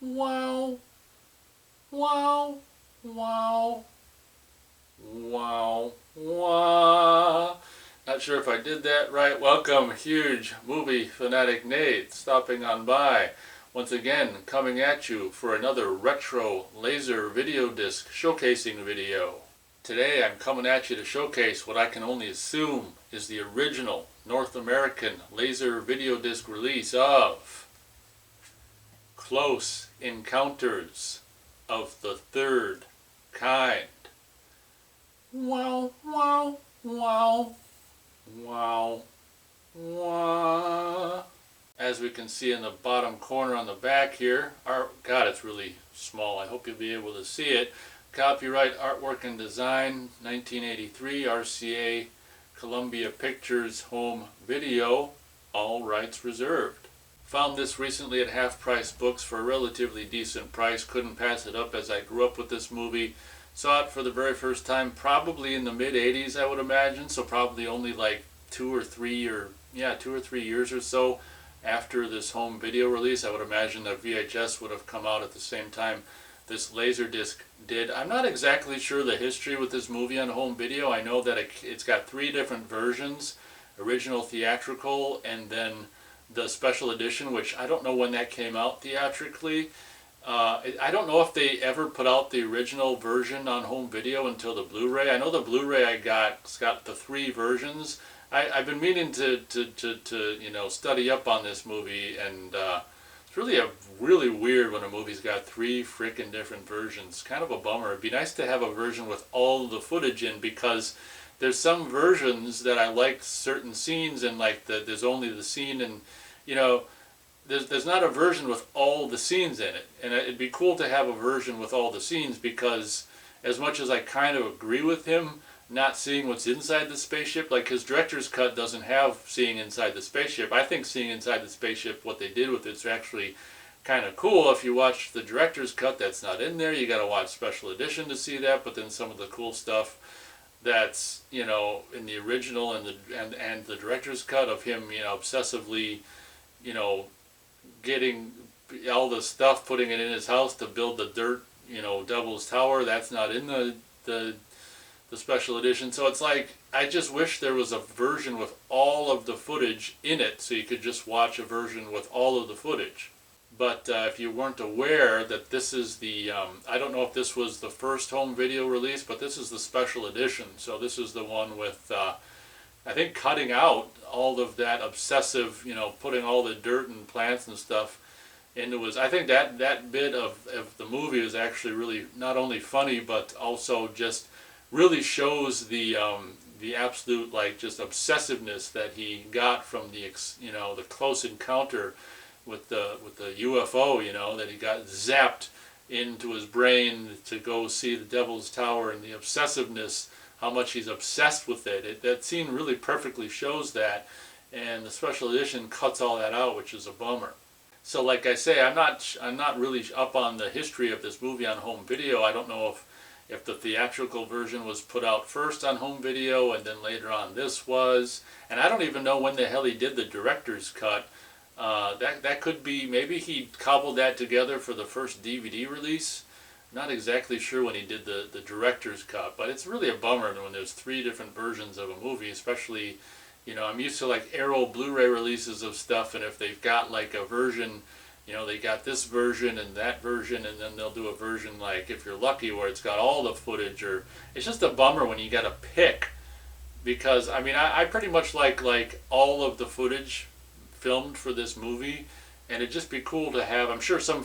Wow, wow, wow, wow, wow. Not sure if I did that right. Welcome, huge movie fanatic Nate, stopping on by. Once again, coming at you for another retro laser video disc showcasing video. Today I'm coming at you to showcase what I can only assume is the original North American laser video disc release of Close Encounters of the Third Kind. Wow, wow, wow, wow, wow. As we can see in the bottom corner on the back here, God, it's really small. I hope you'll be able to see it. Copyright Artwork and Design, 1983, RCA, Columbia Pictures Home Video, all rights reserved. Found this recently at Half Price Books for a relatively decent price. Couldn't pass it up as I grew up with this movie. Saw it for the very first time probably in the mid-80s, I would imagine, so probably only like 2 or 3 years or so after this home video release. I would imagine that VHS would have come out at the same time this LaserDisc did. I'm not exactly sure the history with this movie on home video. I know that it's got 3 different versions: original theatrical and then the special edition, which I don't know when that came out theatrically. I don't know if they ever put out the original version on home video until the Blu-ray. I know the Blu-ray I got's got the 3 versions. I've been meaning to study up on this movie, and it's really weird when a movie's got 3 freaking different versions. Kind of a bummer. It'd be nice to have a version with all the footage in, because there's some versions that I liked certain scenes, and like there's only the scene, and there's not a version with all the scenes in it. And it'd be cool to have a version with all the scenes, because as much as I kind of agree with him not seeing what's inside the spaceship, like his director's cut doesn't have seeing inside the spaceship. I think seeing inside the spaceship, what they did with it's actually kind of cool. If you watch the director's cut, that's not in there. You got to watch special edition to see that. But then some of the cool stuff that's in the original and the director's cut of him obsessively getting all the stuff, putting it in his house to build the dirt Devil's Tower, that's not in the special edition. So it's like, I just wish there was a version with all of the footage in it, so you could just watch a version with all of the footage. But if you weren't aware that this is the, I don't know if this was the first home video release, but this is the special edition. So this is the one with, I think, cutting out all of that obsessive, putting all the dirt and plants and stuff into his. I think that bit of the movie is actually really not only funny, but also just really shows the absolute just obsessiveness that he got from the the close encounter with the UFO, that he got zapped into his brain to go see the Devil's Tower, and the obsessiveness, how much he's obsessed with it. That scene really perfectly shows that, and the special edition cuts all that out, which is a bummer. So like I say, I'm not really up on the history of this movie on home video. I don't know if the theatrical version was put out first on home video and then later on this was, and I don't even know when the hell he did the director's cut. That could be, maybe he cobbled that together for the first DVD release. Not exactly sure when he did the director's cut, but it's really a bummer when there's 3 different versions of a movie, especially, I'm used to like Arrow Blu-ray releases of stuff, and if they've got like a version, they got this version and that version, and then they'll do a version, like if you're lucky, where it's got all the footage. Or it's just a bummer when you got to pick, because I pretty much like all of the footage filmed for this movie, and it'd just be cool to have. I'm sure some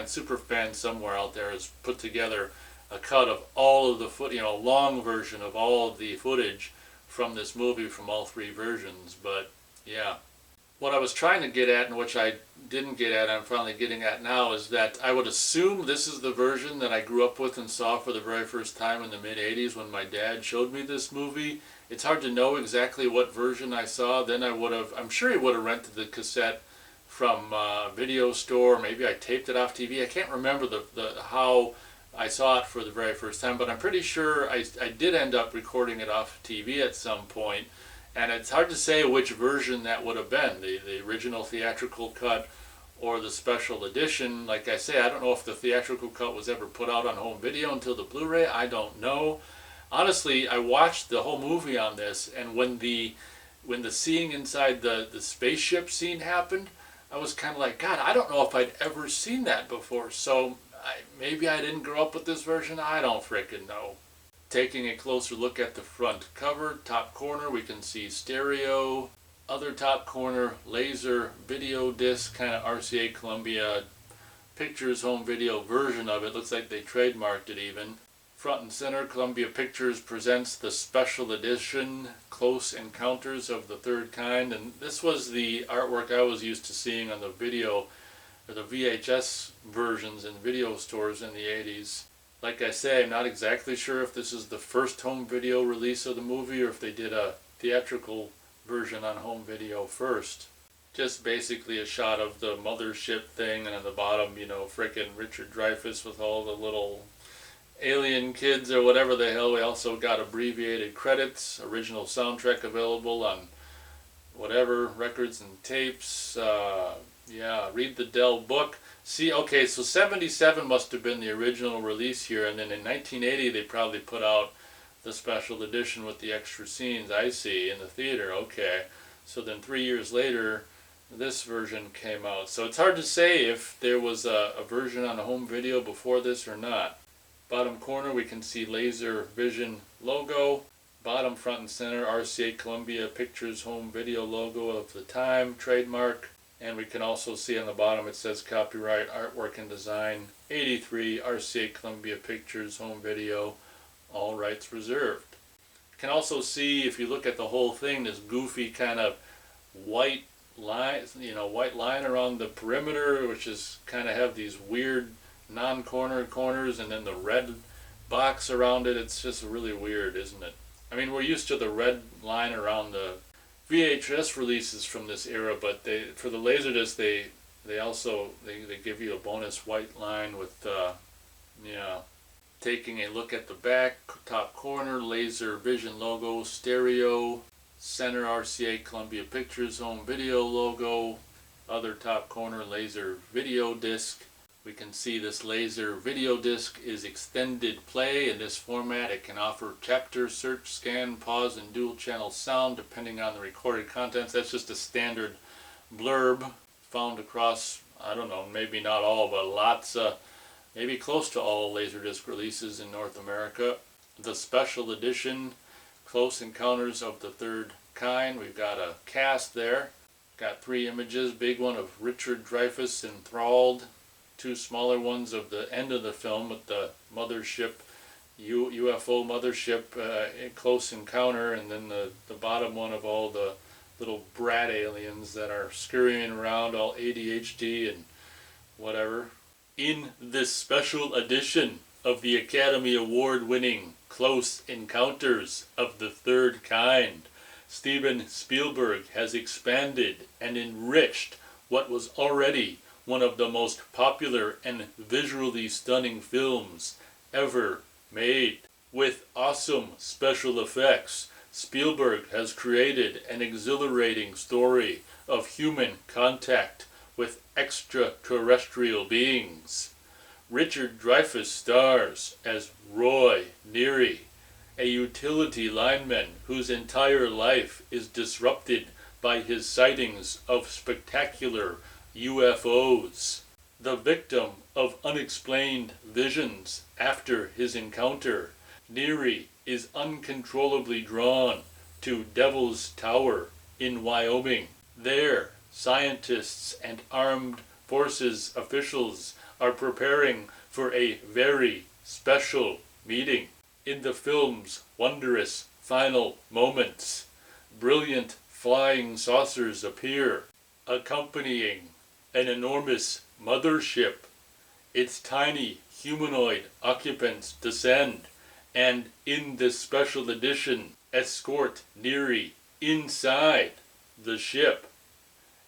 super fan somewhere out there has put together a cut of all of the footage, a long version of all of the footage from this movie, from all 3 versions. But yeah, what I was trying to get at, and which I didn't get at, I'm finally getting at now, is that I would assume this is the version that I grew up with and saw for the very first time in the mid-80s when my dad showed me this movie. It's hard to know exactly what version I saw. Then I'm sure he would have rented the cassette from a video store. Maybe I taped it off TV. I can't remember how I saw it for the very first time, but I'm pretty sure I did end up recording it off TV at some point. And it's hard to say which version that would have been, the original theatrical cut or the special edition. Like I say, I don't know if the theatrical cut was ever put out on home video until the Blu-ray. I don't know. Honestly, I watched the whole movie on this, and when the seeing inside the spaceship scene happened, I was kind of like, God, I don't know if I'd ever seen that before. So maybe I didn't grow up with this version. I don't frickin' know. Taking a closer look at the front cover, top corner, we can see stereo. Other top corner, laser video disc, kind of RCA Columbia Pictures home video version of it. Looks like they trademarked it even. Front and center, Columbia Pictures presents the special edition Close Encounters of the Third Kind. And this was the artwork I was used to seeing on the video, or the VHS versions in video stores in the 80s. Like I say, I'm not exactly sure if this is the first home video release of the movie or if they did a theatrical version on home video first. Just basically a shot of the mothership thing, and on the bottom, you know, frickin' Richard Dreyfuss with all the little alien kids or whatever the hell. We also got abbreviated credits, original soundtrack available on whatever, records and tapes. Yeah, read the Dell book. See, okay, so 77 must have been the original release here, and then in 1980 they probably put out the special edition with the extra scenes, I see, in the theater. Okay, so then 3 years later this version came out. So it's hard to say if there was a version on a home video before this or not. Bottom corner we can see Laser Vision logo. Bottom front and center RCA Columbia Pictures home video logo of the time, trademark. And we can also see on the bottom it says copyright artwork and design 83 RCA Columbia Pictures home video, all rights reserved. You can also see, if you look at the whole thing, this goofy kind of white line, white line around the perimeter, which is kind of have these weird non-corner corners, and then the red box around it. It's just really weird, isn't it? I mean, we're used to the red line around the VHS releases from this era, but for the LaserDisc they also give you a bonus white line with Taking a look at the back, top corner, Laser Vision logo, stereo, center RCA Columbia Pictures home video logo, other top corner, Laser Video Disc. We can see this Laser Video Disc is extended play. In this format, it can offer chapter, search, scan, pause, and dual channel sound depending on the recorded contents. That's just a standard blurb found across, I don't know, maybe not all, but lots, maybe close to all LaserDisc releases in North America. The special edition, Close Encounters of the Third Kind. We've got a cast there. Got 3 images, big one of Richard Dreyfuss enthralled, 2 smaller ones of the end of the film with the mothership, UFO mothership close encounter, and then the bottom one of all the little brat aliens that are scurrying around all ADHD and whatever. In this special edition of the Academy Award-winning Close Encounters of the Third Kind, Steven Spielberg has expanded and enriched what was already one of the most popular and visually stunning films ever made. With awesome special effects, Spielberg has created an exhilarating story of human contact with extraterrestrial beings. Richard Dreyfuss stars as Roy Neary, a utility lineman whose entire life is disrupted by his sightings of spectacular UFOs. The victim of unexplained visions after his encounter, Neary is uncontrollably drawn to Devil's Tower in Wyoming. There, scientists and armed forces officials are preparing for a very special meeting. In the film's wondrous final moments, brilliant flying saucers appear, accompanying an enormous mothership. Its tiny humanoid occupants descend, and in this special edition, escort Neary inside the ship.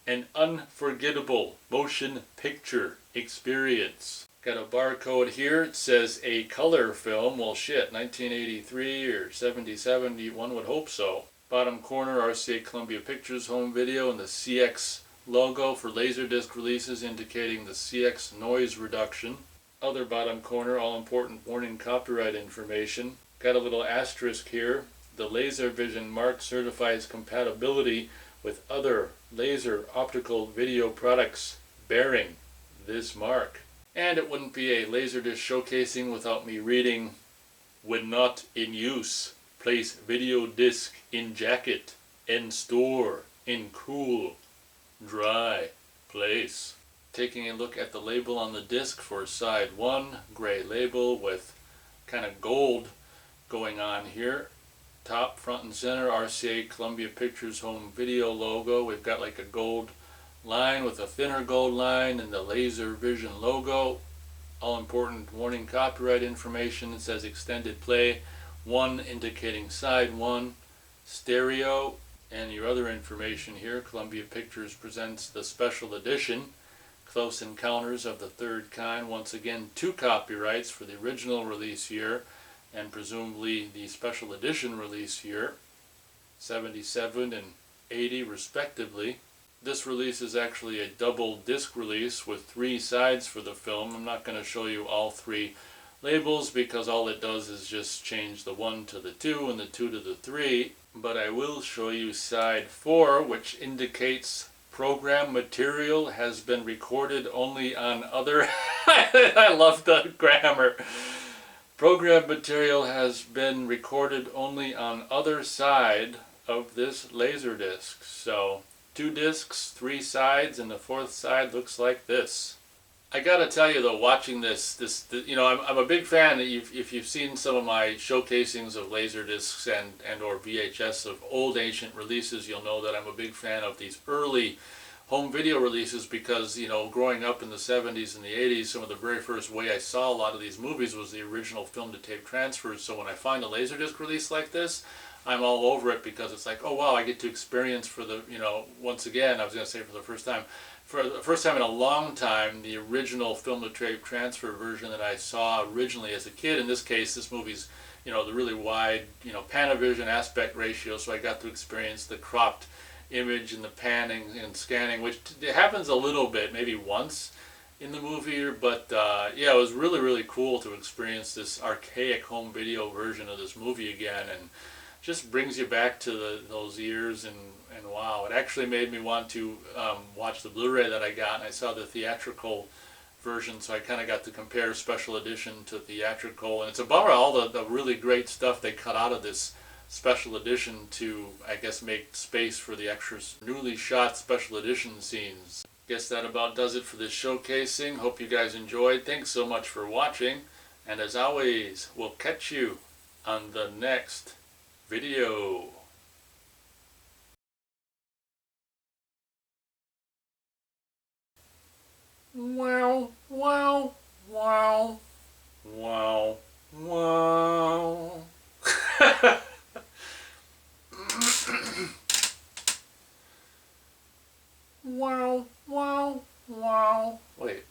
An unforgettable motion picture experience. Got a barcode here. It says a color film. Well, shit, 1983 or 77, one would hope so. Bottom corner, RCA Columbia Pictures home video, and the CX logo for LaserDisc releases indicating the CX noise reduction. Other bottom corner, all important warning copyright information. Got a little asterisk here. The Laser Vision mark certifies compatibility with other laser optical video products bearing this mark. And it wouldn't be a LaserDisc showcasing without me reading, when not in use, place video disc in jacket, in store, in cool, dry place. Taking a look at the label on the disc for side 1, gray label with kind of gold going on here. Top, front and center, RCA Columbia Pictures Home Video logo. We've got like a gold line with a thinner gold line and the Laser Vision logo. All important warning copyright information. It says extended play 1 indicating side 1, stereo, and your other information here. Columbia Pictures presents the special edition Close Encounters of the Third Kind. Once again, 2 copyrights for the original release year and presumably the special edition release year, 77 and 80 respectively. This release is actually a double disc release with 3 sides for the film. I'm not going to show you all 3 labels because all it does is just change the 1 to the 2 and the 2 to the 3, but I will show you side 4, which indicates program material has been recorded only on other I love the grammar. Program material has been recorded only on other side of this LaserDisc. So 2 discs, 3 sides, and the 4th side looks like this. I gotta tell you though, watching this, you know, I'm a big fan. If you've seen some of my showcasings of LaserDiscs and or VHS of old ancient releases, you'll know that I'm a big fan of these early home video releases because, you know, growing up in the 70s and the 80s, some of the very first way I saw a lot of these movies was the original film to tape transfers. So when I find a LaserDisc release like this, I'm all over it because it's like, oh wow, I get to experience for the, you know, once again, I was going to say for the first time in a long time, the original film to tape transfer version that I saw originally as a kid. In this case, this movie's, you know, the really wide, you know, Panavision aspect ratio, so I got to experience the cropped image and the panning and scanning, which it happens a little bit, maybe once in the movie, but yeah, it was really, really cool to experience this archaic home video version of this movie again, and just brings you back to those years, and wow, it actually made me want to watch the Blu-ray that I got, and I saw the theatrical version, so I kind of got to compare special edition to theatrical, and it's a bummer all the really great stuff they cut out of this special edition to, I guess, make space for the extra newly shot special edition scenes. Guess that about does it for this showcasing. Hope you guys enjoyed. Thanks so much for watching, and as always, we'll catch you on the next video. Wow, wow, wow, wow, wow. Wow, wow, wow. Wait.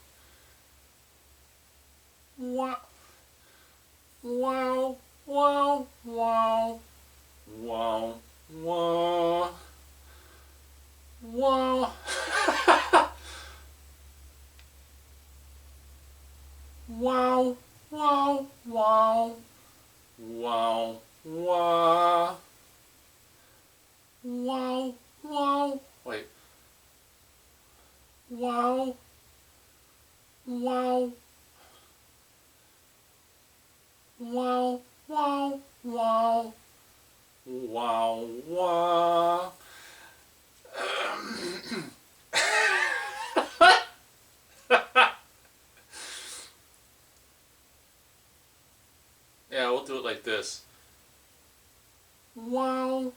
Wow, wow, wow, wow. Wow, wow, wow. Wow, wow, wow. Wow, wow. Wow, wow. Wait. Wow, wow. Wow, wow, wow. Wow, wow. Yeah, we'll do it like this. Wow.